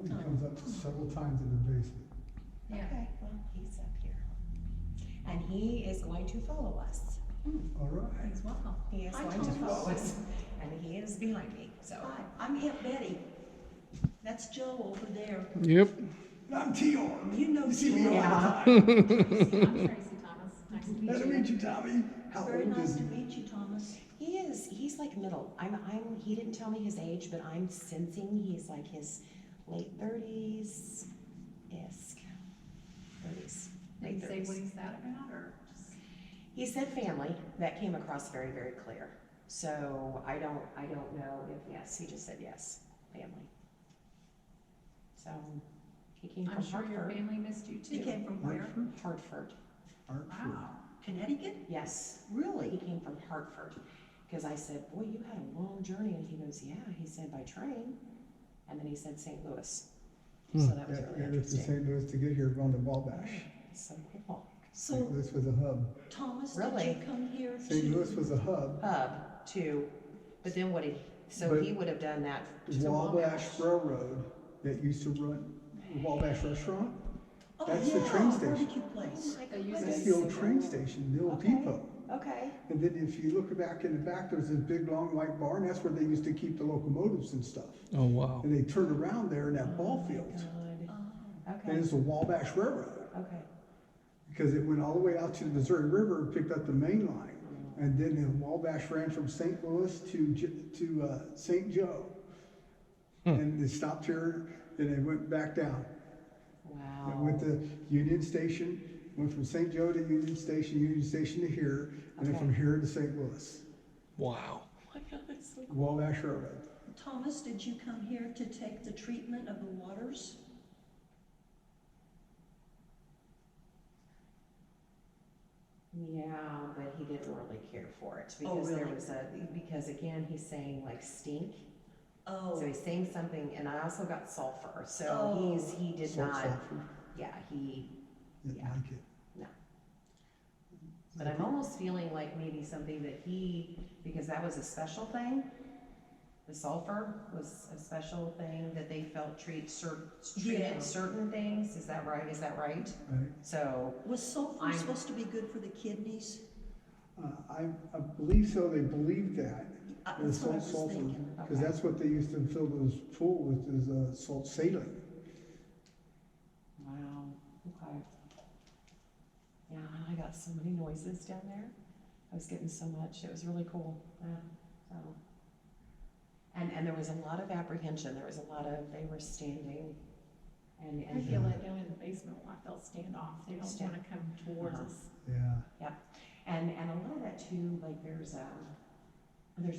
He comes up several times in the basement. Yeah. Okay, well, he's up here. And he is going to follow us. All right. He's welcome. He is Hi, going to Thomas. follow us, and he is behind me, so. Hi, I'm Aunt Betty. That's Joe over there. Yep. I'm T.R. You know You see me all the Yeah. time. I'm Tracy Thomas. Nice to meet Nice to you. meet you, Tommy. How Very old nice is to he? meet you, Thomas. He's like middle. He didn't tell me his age, but I'm sensing he's like his late thirties-esque. Did he Late say thirties. what he's that about, or just? He said family. That came across very, very clear. So I don't know if, yes, he just said yes, family. So he came I'm from sure your Hartford. family missed you too. He came from where? Hartford, Hartford. Wow. Connecticut? yes. He Really? came from Hartford. Because I said, boy, you had a long journey. And he goes, yeah. He said, by train. And then he said St. Louis. So that was Yeah, really yeah, it's to interesting. St. Louis to get here on the Wabash. So cool. So, St. Louis was a hub. Thomas, Really? did you come here to? St. Louis was a hub. Hub too. But then what so But he would have done that. The to Wabash Railroad that used to run the Wabash Restaurant, Oh, that's the yeah, train station. barbecue place. Oh my They use goodness. that's the old train station, the old Okay. depot. Okay. And then if you look back in the back, there's this big long white barn, that's where they used to keep the locomotives and stuff. Oh, wow. And they turned around there in that ball Oh my field. God. Oh, Okay. And it's the Wabash Railroad, Okay. because it went all the way out to the Missouri River and picked up the main line. And then the Wabash ran from St. Louis to St. Joe. And they stopped here, and they went back down. Wow. They went to Union Station, went from St. Joe to Union Station to here, and then Okay. from here to St. Louis. Wow. Oh my God, that's so cool. Wabash Railroad. Thomas, did you come here to take the treatment of the waters? Yeah, but he didn't really care for it Oh, because there really? was because again, he's saying like stink. Oh, So he's saying something, and I also got sulfur. So Oh. he did Salt not, sulfur. yeah, he, Didn't Yeah. like it. no. But I'm almost feeling like maybe something that because that was a special thing. The sulfur was a special thing that they felt treated Yeah. certain things. Is that right? Right? So, was sulfur I'm- supposed to be good for the kidneys? I believe so, they believe that. The That's what I salt was sulfur, thinking. because Okay. that's what they used to fill those pool with, is salt saline. wow, okay. Yeah, and I got so many noises down there. I was getting so much. It was really cool. Yeah, so. And there was a lot of apprehension. There was a lot of, they were standing and. I feel like down in the basement, I felt standoff. They don't wanna come towards Uh-huh. us. Yeah. And a lot of that too, like there's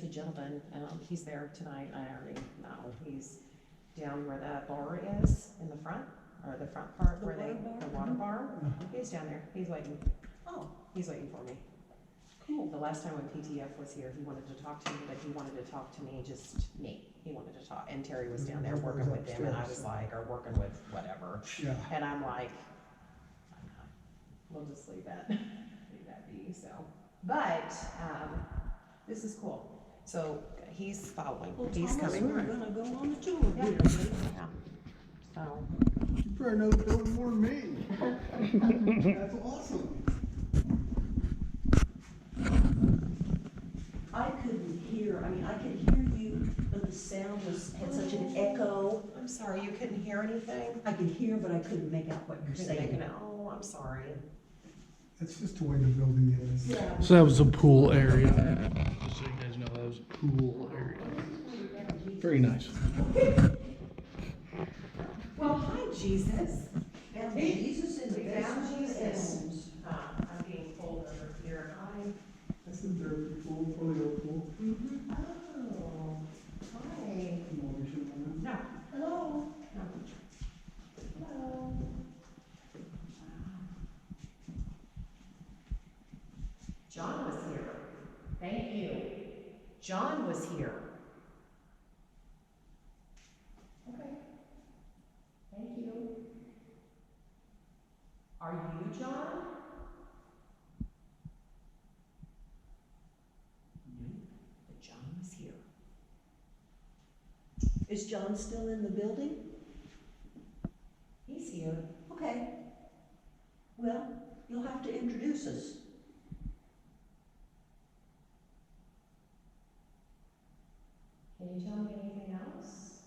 a gentleman, he's there tonight, I already know, he's down where the bar is in the front, or the front part The where water bar? the water bar. Uh-huh. He's down there, he's waiting Oh, for me. Cool. The last time when PTF was here, he wanted to talk to me, but he wanted to talk to me, just me, he wanted to talk, and Terry was down there Mhm. working with them, and I was Upstairs. like, or working with whatever, Yeah. and I'm like, I'm not, we'll just leave that be, so. But, this is cool. So he's following, well, he's Thomas, coming. we're gonna go on a tour Yeah. here. Yeah. So, You probably know the building more than me. That's awesome. I couldn't hear, I mean, I could hear you, but the sound had such an echo. I'm sorry, you couldn't hear anything? I could hear, but I couldn't make out what you're Couldn't make saying. it out. Oh, I'm sorry. That's just the way the building is. Yeah. So that was a pool area. Just so you guys know, that was a pool area. Very nice. Well, hi, Jesus. Found Jesus in the We found basement. Jesus. I'm being pulled over here. This is their pool, polio pool. Oh, hi. No. Hello. No. Hello. John was here. Thank you. John was here. Okay. Thank you. Are you John? No, but John was here. Is John still in the building? have to introduce us. Can you tell me anything else?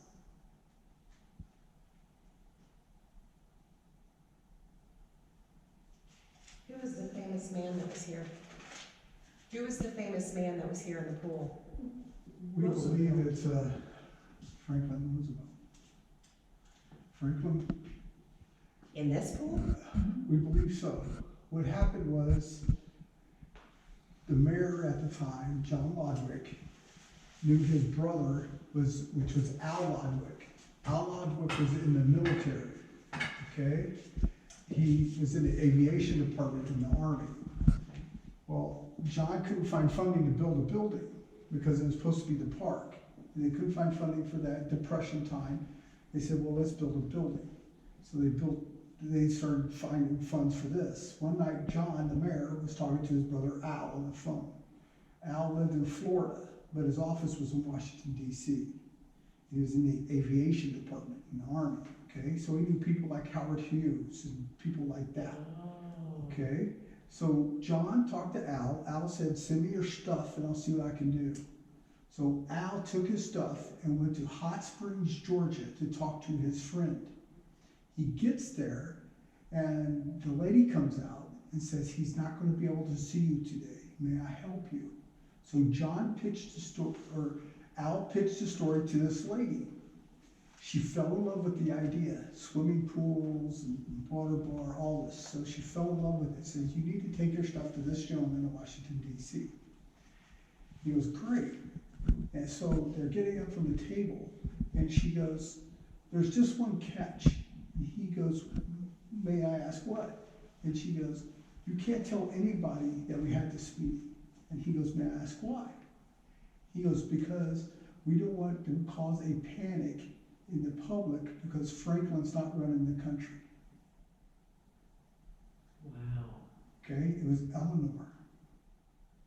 Who was the famous man that was here? Who was the famous man that was here in the pool? We Roosevelt. believe it's Franklin Roosevelt. Franklin, In this pool? we believe so. What happened was, the mayor at the time, John Lodwick, knew his brother which was Al Lodwick. Al Lodwick was in the military, okay? He was in the aviation department in the Army. Well, John couldn't find funding to build a building because it was supposed to be the park. And they couldn't find funding for that Depression time. They said, well, let's build a building. So they started finding funds for this. One night, John, the mayor, was talking to his brother Al on the phone. Al lived in Florida, but his office was in Washington, D.C. He was in the aviation department in the Army, okay? So he knew people like Howard Hughes and people like that, okay? So John talked to Al. Al said, send me your stuff and I'll see what I can do. So Al took his stuff and went to Hot Springs, Georgia to talk to his friend. He gets there and the lady comes out and says, he's not going to be able to see you today. May I help you? So John pitched the story, or Al pitched the story to this lady. She fell in love with the idea, swimming pools and water bar, all this. So she fell in love with it. Says, you need to take your stuff to this gentleman in Washington, D.C. He goes, great. And so they're getting up from the table, and she goes, there's just one catch. And he goes, may I ask what? And she goes, you can't tell anybody that we had this meeting. And he goes, may I ask why? He goes, because we don't want to cause a panic in the public because Franklin's not running the country. Wow. Okay, it was Eleanor.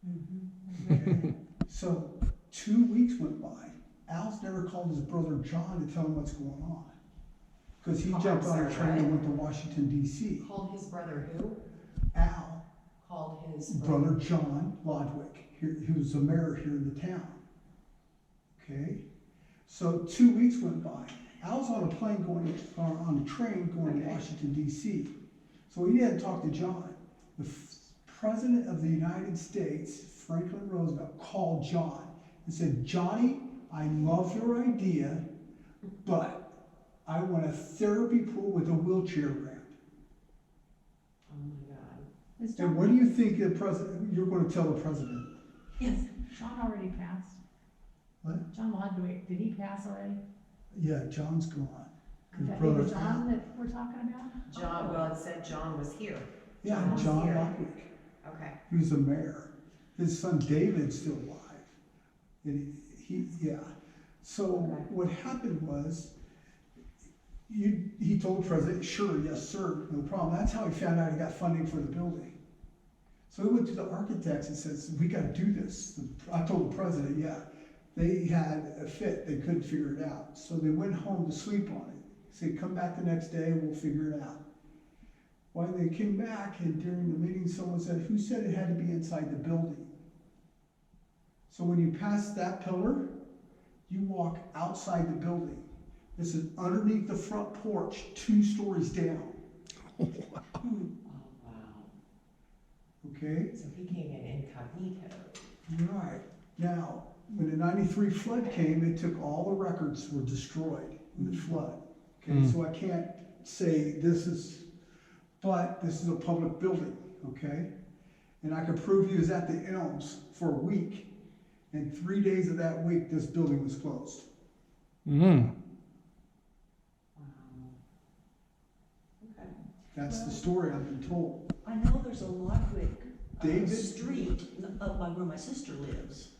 Mm-hmm. Okay? So 2 weeks went by. Al's never called his brother John to tell him what's going on. Because he Oh, jumped I'm on a sorry, train and what? went to Washington, D.C. Called his brother who? Al, Called his brother John Lodwick, who was the mayor here in the town. Okay? So 2 weeks went by. Al's on a plane on a train going to Okay. Washington, D.C. So he didn't talk to John. The President of the United States, Franklin Roosevelt, called John and said, Johnny, I love your idea, but I want a therapy pool with a wheelchair ramp. Oh my God. Is And John, what do you think the president, you're going to tell the president? yes, John already passed. What? John Lodwick, did he pass already? Yeah, John's gone. His That brother big John Al. that we're talking about? John, well, it said John was here. Yeah, John's John here. Lodwick. Okay. He was the mayor. His son David's still alive. And yeah. So Okay. what happened was, he told the president, sure, yes, sir, no problem. That's how he found out he got funding for the building. So he went to the architects and says, we gotta do this. I told the president, yeah. They had a fit, they couldn't figure it out. So they went home to sleep on it. Said, come back the next day, we'll figure it out. When they came back, and during the meeting, someone said, who said it had to be inside the building? So when you pass that pillar, you walk outside the building. This is underneath the front porch, 2 stories down, Oh, wow. okay? So he came in incognito. Right. Now, when the 93 flood came, it took all the records were destroyed in the flood. Okay, so I can't say but this is a public building, okay? And I could prove he was at the Elms for a week, and 3 days of that week, this building was closed. Mm. Wow. Okay. That's the story I've been told. I know there's a Lodwick David? street where my sister lives.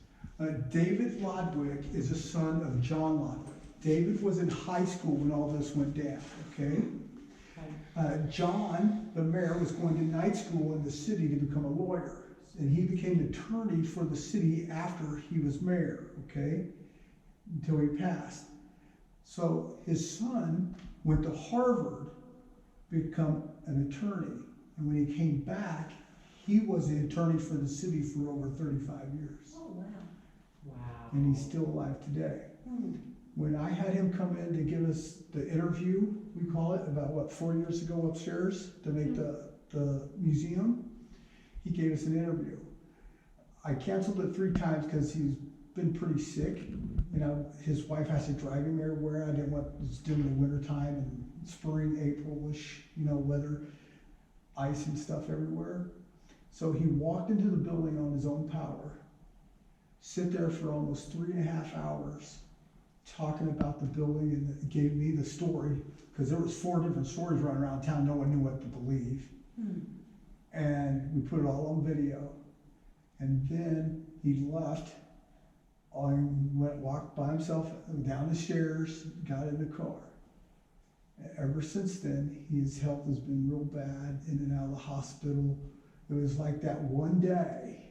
David Lodwick is a son of John Lodwick. David was in high school when all this went down, okay? John, the mayor, was going to night school in the city to become a lawyer. And he became attorney for the city after he was mayor, okay? Until he passed. So his son went to Harvard, become an attorney, And when he came back, he was the attorney for the city for over 35 years. Oh, wow. Wow. And he's still alive today. Hmm. When I had him come in to give us the interview, we call it, about 4 years ago upstairs to make the museum, he gave us an interview. I canceled it 3 times because he's been pretty sick. You know, his wife has to drive him everywhere. I didn't want, it's during the winter time and spring, April-ish, you know, weather, ice and stuff everywhere. So he walked into the building on his own power, sit there for almost 3.5 hours, talking about the building, and gave me the story, because there was 4 different stories running around town, no one knew what to believe. Hmm. And we put it all on video. And then he left, walked by himself down the stairs, got in the car. And ever since then, his health has been real bad, in and out of the hospital. It was like that one day,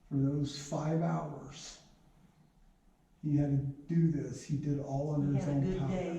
for those 5 hours, he had to do this. He did it all under He his had a own good power. day